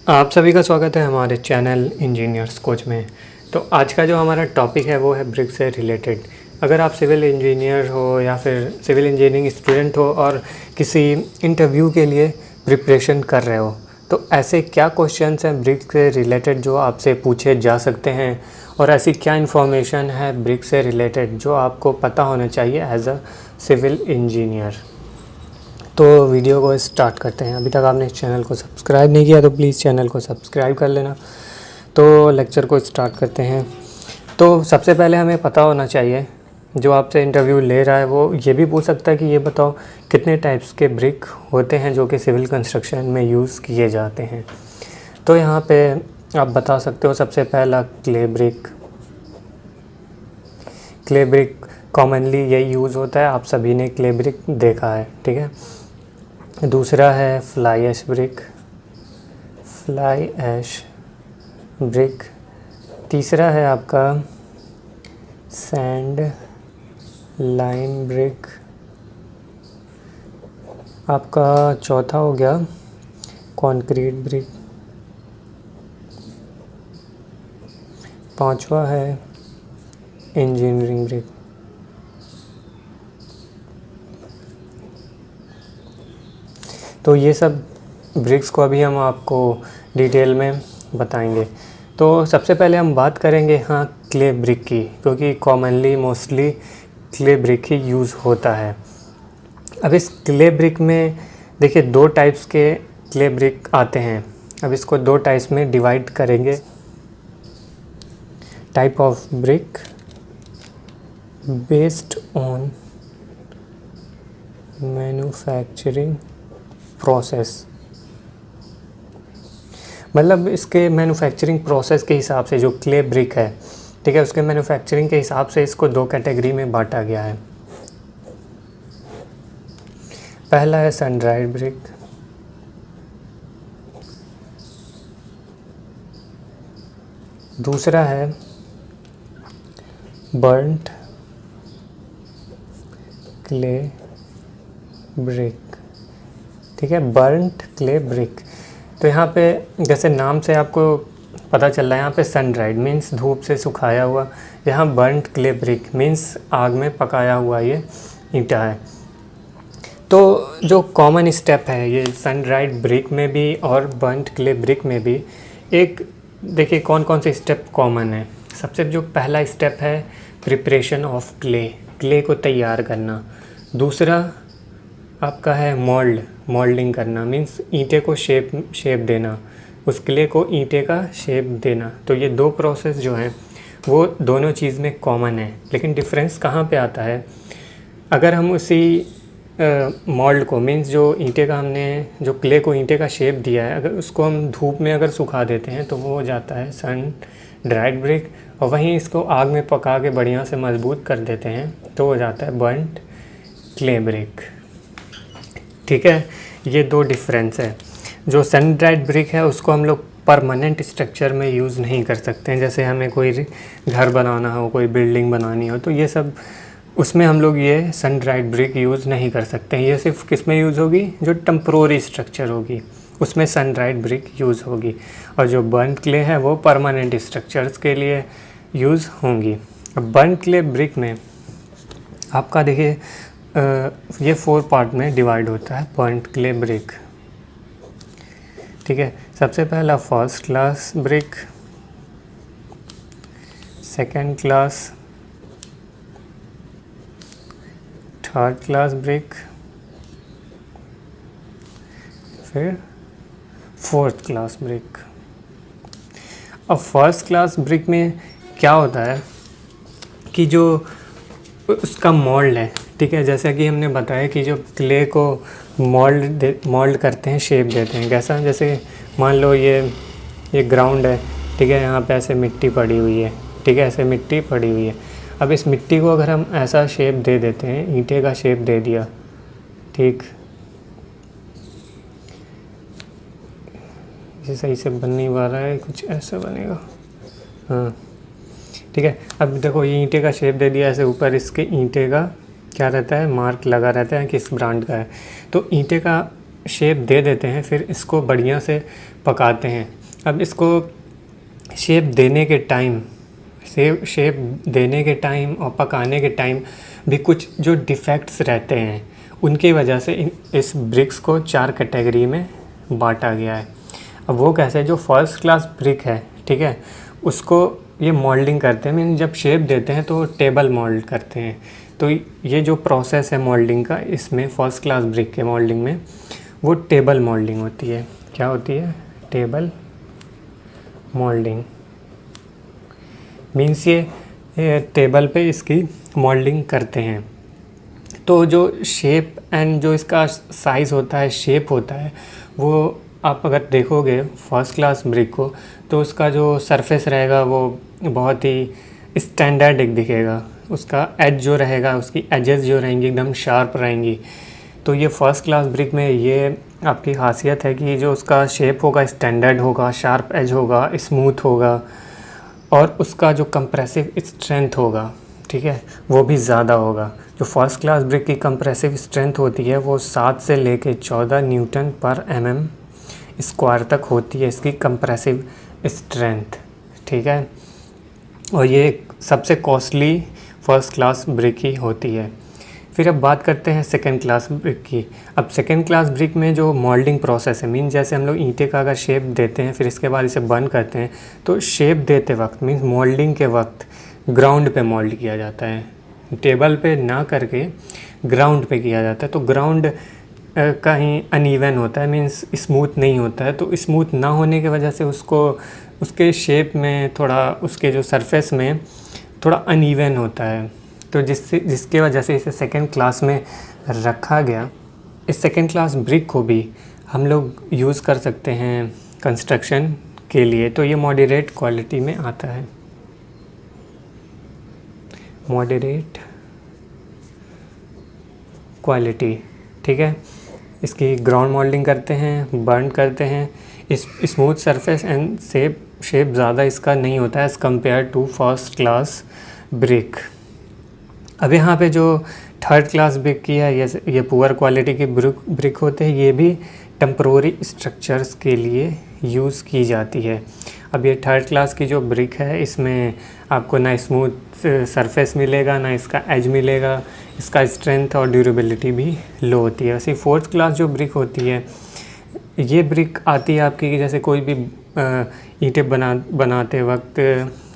आप सभी का स्वागत है हमारे चैनल इंजीनियर्स कोच में। तो आज का जो हमारा टॉपिक है वो है ब्रिक से रिलेटेड। अगर आप सिविल इंजीनियर हो या फिर सिविल इंजीनियरिंग स्टूडेंट हो और किसी इंटरव्यू के लिए प्रिपरेशन कर रहे हो, तो ऐसे क्या क्वेश्चंस हैं ब्रिक से रिलेटेड जो आपसे पूछे जा सकते हैं, और ऐसी क्या इन्फॉर्मेशन है ब्रिक से रिलेटेड जो आपको पता होना चाहिए एज अ सिविल इंजीनियर। तो वीडियो को स्टार्ट करते हैं। अभी तक आपने इस चैनल को सब्सक्राइब नहीं किया तो प्लीज़ चैनल को सब्सक्राइब कर लेना। तो लेक्चर को स्टार्ट करते हैं। तो सबसे पहले हमें पता होना चाहिए, जो आपसे इंटरव्यू ले रहा है वो ये भी पूछ सकता है कि ये बताओ कितने टाइप्स के ब्रिक होते हैं जो कि सिविल कंस्ट्रक्शन में यूज़ किए जाते हैं। तो यहाँ पे आप बता सकते हो, सबसे पहला clay brick. Clay brick commonly यही यूज़ होता है, आप सभी ने क्ले ब्रिक देखा है, ठीक है। दूसरा है fly ash brick, fly ash brick. तीसरा है आपका सैंड लाइम ब्रिक। आपका चौथा हो गया कंक्रीट ब्रिक। पांचवा है इंजीनियरिंग ब्रिक। तो ये सब ब्रिक्स को अभी हम आपको डिटेल में बताएंगे। तो सबसे पहले हम बात करेंगे क्ले ब्रिक की, क्योंकि कॉमनली मोस्टली क्ले ब्रिक ही यूज़ होता है। अब इस क्ले ब्रिक में देखिए दो टाइप्स के क्ले ब्रिक आते हैं। अब इसको दो टाइप्स में डिवाइड करेंगे। Type of brick based on manufacturing process, मतलब इसके मैन्युफैक्चरिंग प्रोसेस के हिसाब से जो क्ले ब्रिक है, ठीक है, उसके मैन्युफैक्चरिंग के हिसाब से इसको दो कैटेगरी में बांटा गया है। पहला है सन ड्राइड ब्रिक, दूसरा है बर्न्ट क्ले ब्रिक, ठीक है, बर्न्ट क्ले ब्रिक। तो यहाँ पे जैसे नाम से आपको पता चल रहा है, यहाँ पे सन ड्राइड मीन्स धूप से सुखाया हुआ, यहाँ बर्न्ट क्ले ब्रिक मीन्स आग में पकाया हुआ ये ईंटा है। तो जो कॉमन स्टेप है ये सन ड्राइड ब्रिक में भी और बर्न्ट क्ले ब्रिक में भी, एक देखिए कौन कौन से स्टेप कॉमन है। सबसे जो पहला स्टेप है प्रिपरेशन ऑफ क्ले, क्ले को तैयार करना। दूसरा आपका है मोल्डिंग करना, मीन्स ईंटे को शेप देना, उस क्ले को ईंटे का शेप देना। तो ये दो प्रोसेस जो हैं वो दोनों चीज़ में कॉमन है, लेकिन डिफरेंस कहाँ पे आता है। अगर हम उसी मोल्ड को, मीन्स जो ईंटे का हमने जो क्ले को ईंटे का शेप दिया है, अगर उसको हम धूप में अगर सुखा देते हैं तो वो हो जाता है सन ड्राइड ब्रिक, और वहीं इसको आग में पका के बढ़िया से मजबूत कर देते हैं तो हो जाता है बर्न्ट क्ले ब्रिक, ठीक है। ये दो डिफरेंस है। जो सन ड्राइड ब्रिक है उसको हम लोग परमानेंट स्ट्रक्चर में यूज़ नहीं कर सकते हैं। जैसे हमें कोई घर बनाना हो, कोई बिल्डिंग बनानी हो, तो ये सब उसमें हम लोग ये सन ड्राइड ब्रिक यूज़ नहीं कर सकते हैं। ये सिर्फ किस में यूज़ होगी, जो टेम्प्रोरी स्ट्रक्चर होगी उसमें सन ड्राइड ब्रिक यूज़ होगी, और जो बर्न्ट क्ले है वो परमानेंट स्ट्रक्चर्स के लिए यूज़ होंगी। अब बर्न्ट क्ले ब्रिक में आपका देखिए ये 4 पार्ट में डिवाइड होता है बर्न्ट क्ले ब्रिक, ठीक है। सबसे पहला first class brick, second class, third class brick, फिर फोर्थ क्लास ब्रिक। अब फर्स्ट क्लास ब्रिक में क्या होता है कि जो उसका मोल्ड है, ठीक है, जैसा कि हमने बताया कि जो क्ले को मोल्ड करते हैं, शेप देते हैं। कैसा, जैसे मान लो ये ग्राउंड है, ठीक है, यहाँ पे ऐसे मिट्टी पड़ी हुई है, ठीक है, ऐसे मिट्टी पड़ी हुई है। अब इस मिट्टी को अगर हम ऐसा शेप दे देते हैं, ईंटे का शेप दे दिया, ठीक, ये सही से बन नहीं पा रहा है, कुछ ऐसा बनेगा, हाँ, ठीक है। अब देखो ये ईंटे का शेप दे दिया, ऐसे ऊपर इसके ईंटे का क्या रहता है, मार्क लगा रहता है किस ब्रांड का है। तो ईंटे का शेप दे देते हैं, फिर इसको बढ़िया से पकाते हैं। अब इसको शेप देने के टाइम और पकाने के टाइम भी कुछ जो डिफेक्ट्स रहते हैं, उनकी वजह से इस ब्रिक्स को 4 कैटेगरी में बांटा गया है। अब वो कैसे, जो फर्स्ट क्लास ब्रिक है, ठीक है, उसको ये मोल्डिंग करते हैं, मीन जब शेप देते हैं तो टेबल मोल्ड करते हैं। तो ये जो प्रोसेस है मोल्डिंग का, इसमें फर्स्ट क्लास ब्रिक के मोल्डिंग में वो टेबल मोल्डिंग होती है। क्या होती है? Table moulding. मीन्स ये टेबल पे इसकी मोल्डिंग करते हैं। तो जो शेप एंड जो इसका साइज़ होता है, शेप होता है, वो आप अगर देखोगे फर्स्ट क्लास ब्रिक को, तो उसका जो सरफेस रहेगा वो बहुत ही स्टैंडर्ड एक दिखेगा। उसका एज जो रहेगा, उसकी एजेस जो रहेंगी एकदम शार्प रहेंगी। तो ये फर्स्ट क्लास ब्रिक में ये आपकी खासियत है कि जो उसका शेप होगा स्टैंडर्ड होगा, शार्प एज होगा, स्मूथ होगा, और उसका जो कंप्रेसिव स्ट्रेंथ होगा, ठीक है, वो भी ज़्यादा होगा। जो फर्स्ट क्लास ब्रिक की कंप्रेसिव स्ट्रेंथ होती है वो 7 से लेके 14 न्यूटन पर mm स्क्वायर तक होती है इसकी कंप्रेसिव स्ट्रेंथ, ठीक है। और ये सबसे कॉस्टली फर्स्ट क्लास ब्रिक ही होती है। फिर अब बात करते हैं सेकंड क्लास ब्रिक की। अब सेकंड क्लास ब्रिक में जो मोल्डिंग प्रोसेस है, मीन जैसे हम लोग ईंटे का अगर शेप देते हैं, फिर इसके बाद इसे बर्न करते हैं, तो शेप देते वक्त मीन्स मोल्डिंग के वक्त ग्राउंड पे मोल्ड किया जाता है, टेबल पे ना करके ग्राउंड पे किया जाता है। तो ग्राउंड कहीं अनइवन होता है, मीन्स स्मूथ नहीं होता है। तो स्मूथ ना होने की वजह से उसके शेप में थोड़ा, उसके जो सरफेस में थोड़ा अनइवन होता है। तो जिसके वजह से इसे सेकंड क्लास में रखा गया। इस सेकंड क्लास ब्रिक को भी हम लोग यूज़ कर सकते हैं कंस्ट्रक्शन के लिए। तो ये मॉडरेट क्वालिटी में आता है, मॉडरेट क्वालिटी, ठीक है। इसकी ग्राउंड मोल्डिंग करते हैं, बर्न करते हैं। इस स्मूथ सरफेस एंड शेप ज़्यादा इसका नहीं होता है as compare to first class brick. अब यहाँ पे जो थर्ड क्लास ब्रिक की है, ये पुअर क्वालिटी की ब्रिक होते हैं। ये भी टेम्प्रोरी स्ट्रक्चर्स के लिए यूज़ की जाती है। अब ये थर्ड क्लास की जो ब्रिक है, इसमें आपको ना स्मूथ सरफेस मिलेगा, ना इसका एज मिलेगा, इसका स्ट्रेंथ और ड्यूरेबिलिटी भी लो होती है। वैसे फोर्थ क्लास जो ब्रिक होती है, ये ब्रिक आती है आपकी कि जैसे कोई भी ईंटें बनाते वक्त,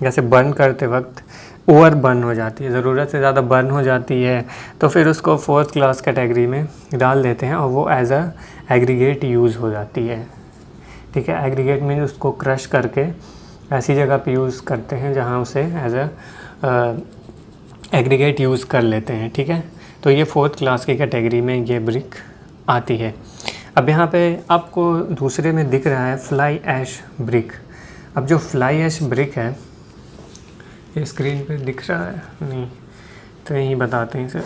जैसे बर्न करते वक्त ओवर बर्न हो जाती है, ज़रूरत से ज़्यादा बर्न हो जाती है, तो फिर उसको फोर्थ क्लास कैटेगरी में डाल देते हैं और वो एज अ एग्रीगेट यूज़ हो जाती है, ठीक है। एग्रीगेट मीन उसको क्रश करके ऐसी जगह पे यूज़ करते हैं जहाँ उसे एज अ एग्रीगेट यूज़ कर लेते हैं, ठीक है। तो ये फोर्थ क्लास की कैटेगरी में ये ब्रिक आती है। अब यहाँ पे आपको दूसरे में दिख रहा है फ्लाई ऐश ब्रिक। अब जो फ्लाई ऐश ब्रिक है, ये स्क्रीन पे दिख रहा है नहीं, तो यहीं बताते हैं इसे।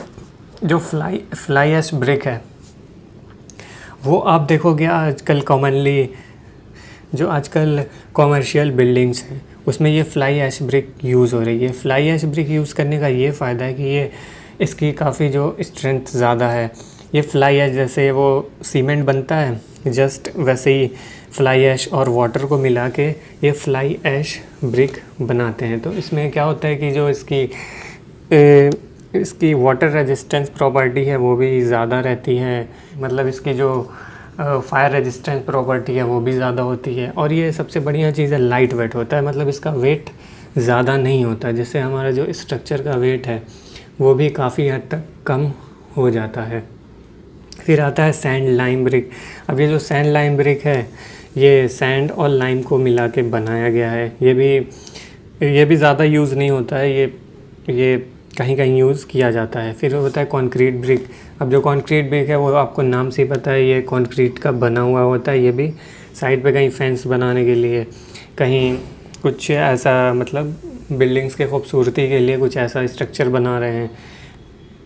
जो फ्लाई ऐश ब्रिक है, वो आप देखोगे आजकल कॉमनली, जो आजकल कॉमर्शियल बिल्डिंग्स हैं उसमें ये फ्लाई ऐश ब्रिक यूज़ हो रही है। फ्लाई ऐश ब्रिक यूज़ करने का ये फ़ायदा है कि ये इसकी काफ़ी जो स्ट्रेंथ ज़्यादा है। ये फ्लाई ऐश जैसे वो सीमेंट बनता है, जस्ट वैसे ही फ्लाई ऐश और वाटर को मिला के ये फ्लाई ऐश ब्रिक बनाते हैं। तो इसमें क्या होता है कि जो इसकी वाटर रेजिस्टेंस प्रॉपर्टी है वो भी ज़्यादा रहती है, मतलब इसकी जो फायर रेजिस्टेंस प्रॉपर्टी है वो भी ज़्यादा होती है। और ये सबसे बढ़िया चीज़ है, लाइट वेट होता है, मतलब इसका वेट ज़्यादा नहीं होता, जिससे हमारा जो स्ट्रक्चर का वेट है वो भी काफ़ी हद तक कम हो जाता है। फिर आता है सैंड लाइम ब्रिक। अब ये जो सैंड लाइम ब्रिक है, ये सैंड और लाइम को मिला के बनाया गया है। ये भी ज़्यादा यूज़ नहीं होता है, ये कहीं कहीं यूज़ किया जाता है। फिर होता है कंक्रीट ब्रिक। अब जो कंक्रीट ब्रिक है वो आपको नाम से ही पता है, ये कंक्रीट का बना हुआ होता है। ये भी साइड पे कहीं फेंस बनाने के लिए, कहीं कुछ ऐसा, मतलब बिल्डिंग्स के खूबसूरती के लिए कुछ ऐसा स्ट्रक्चर बना रहे हैं,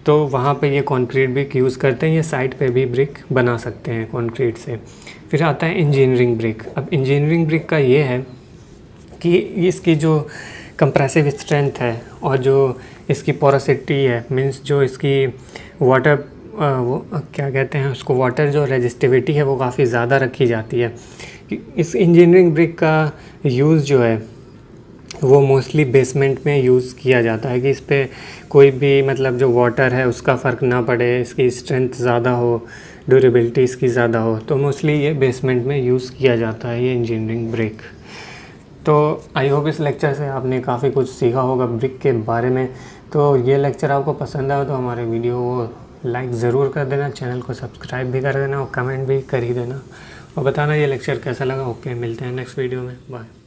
तो वहाँ पे ये कंक्रीट ब्रिक यूज़ करते हैं। ये साइड पे भी ब्रिक बना सकते हैं कंक्रीट से। फिर आता है इंजीनियरिंग ब्रिक। अब इंजीनियरिंग ब्रिक का ये है कि इसकी जो कंप्रेसिव स्ट्रेंथ है और जो इसकी पोरोसिटी है, मींस जो इसकी वाटर वो क्या कहते हैं उसको, वाटर जो रेजिस्टिविटी है वो काफ़ी ज़्यादा रखी जाती है। इस इंजीनियरिंग ब्रिक का यूज़ जो है वो मोस्टली बेसमेंट में यूज़ किया जाता है कि इस पर कोई भी मतलब जो वाटर है उसका फ़र्क ना पड़े, इसकी स्ट्रेंथ ज़्यादा हो, ड्यूरेबिलिटी इसकी ज़्यादा हो, तो मोस्टली ये बेसमेंट में यूज़ किया जाता है ये इंजीनियरिंग ब्रिक। तो आई होप इस लेक्चर से आपने काफ़ी कुछ सीखा होगा ब्रिक के बारे में। तो ये लेक्चर आपको पसंद आया तो हमारे वीडियो को लाइक ज़रूर कर देना, चैनल को सब्सक्राइब भी कर देना और कमेंट भी कर ही देना और बताना ये लेक्चर कैसा लगा। ओके, मिलते हैं नेक्स्ट वीडियो में, बाय।